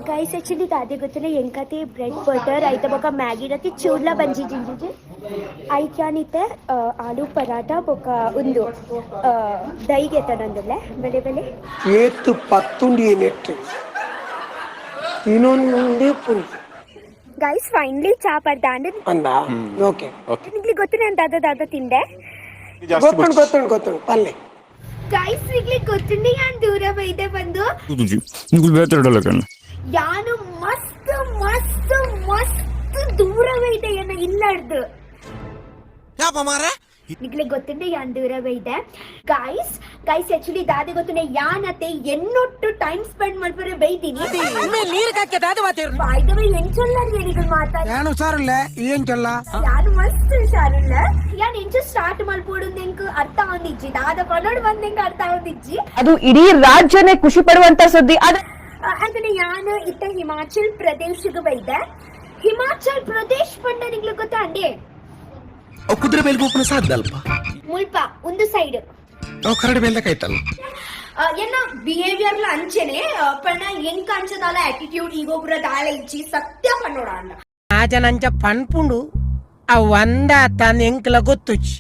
guys actually दादी गोतले यांका ते bread butter आयता बका मॅगी ती चूरला बंजी जिंजी आई क्या निते आलू पराठा बका उंदु दही घेतानंदले बेले बेले ಏತು ಪತ್ತುಂಡಿ ನೆಟ್ಟು ಇನ್ನೊಂದೇ ಪುರಿ गाइस फाइनली चा ಪಡ್ದಾಂಡ ಅಂದ ಓಕೆ ನಿಮಗೆ ಗೊತ್ತಿನ ದಾದ ತಿಂದೆ ಗೊತ್ತು ಪಲ್ಲೆ गाइस ನಿಮಗೆ ಗೊತ್ತಿನ ಯಾನ್ ದೂರ ಬೈದೆ ಬಂದು ನಿಮಗೆ ಬೇತರಡಲ್ಲ ಕಣ ಯಾನು ಮಸ್ತ್ ಮಸ್ತ್ ಮಸ್ತ್ ದೂರ ಬೈದೆ ಏನ ಇಲ್ಲಡ್ದು ಯಾಪ ಮಾರ ನಿಗ್ಲೆ ಗೊತ್ತಿಂದೆ ಯಾನ್ ದೂರ ಬೈದೆ ಗಾಯ್ಸ್ ಆಕ್ಚುಲಿ ದಾದಿ ಗೊತ್ತಿನ ಯಾನತೆ ಎನ್ನೊಟ್ಟು ಟೈಮ್ ಸ್ಪೆಂಡ್ ಮಾಡ್ಬರೆ ಬೈತೀನಿ ನೀರು ಕಾಕೆ ದಾದ ಮಾತೇರು ಬೈ ದ ವೇ ಎಂಚಲ್ಲ ಏನಿಗಳು ಮಾತಾಡ ಯಾನು ಹುಷಾರಿಲ್ಲ ಏನ್ ಚಲ್ಲ ಯಾನು ಮಸ್ತ್ ಹುಷಾರಿಲ್ಲ ಯಾನ್ ಎಂಚ ಸ್ಟಾರ್ಟ್ ಮಾಡ್ಬೋಡು ನಿಂಗೆ ಅರ್ಥ ಆಗೊಂದಿಜ್ಜಿ ದಾದ ಕೊನೋಡ್ ಬಂದ್ ನಿಂಗೆ ಅರ್ಥ ಆಗೊಂದಿಜ್ಜಿ ಅದು ಇಡೀ ರಾಜ್ಯನೇ ಖುಷಿ ಪಡುವಂತ ಸುದ್ದಿ ಅಂದ್ರೆ ಯಾನು ಇತ್ತ ಹಿಮಾಚಲ್ ಪ್ರದೇಶಕ್ಕೆ ಬೈದೆ ಹಿಮಾಚಲ್ ಪ್ರದೇಶ್ ಪಂಡ ನಿಗ್ಲು ಗೊತ್ತಾ ಅಂಡೆ ಕುದುರೆ ಮೇಲೆ ಹೋಗ್ನ ಸಾಧ್ಯ ಅಲ್ಪ ಮುಲ್ಪ ಒಂದು ಸೈಡ್ ಕರಡಿ ಮೇಲೆ ಕಾಯ್ತಲ್ಲ ಏನ ಬಿಹೇವಿಯರ್ ಅಂಚೆನೆ ಪಣ ಎಂಕ ಅಂಚದಾಲ ಆಟಿಟ್ಯೂಡ್ ಈಗೊಬ್ರ ದಾಳ ಇಚ್ಚಿ ಸತ್ಯ ಪನ್ನೋಡ ಅಣ್ಣ ಆ ಜನಂಚ ಪನ್ಪುಂಡು ಆ ಒಂದ ತಾನ ಎಂಕಲ ಗೊತ್ತುಚ್ಚಿ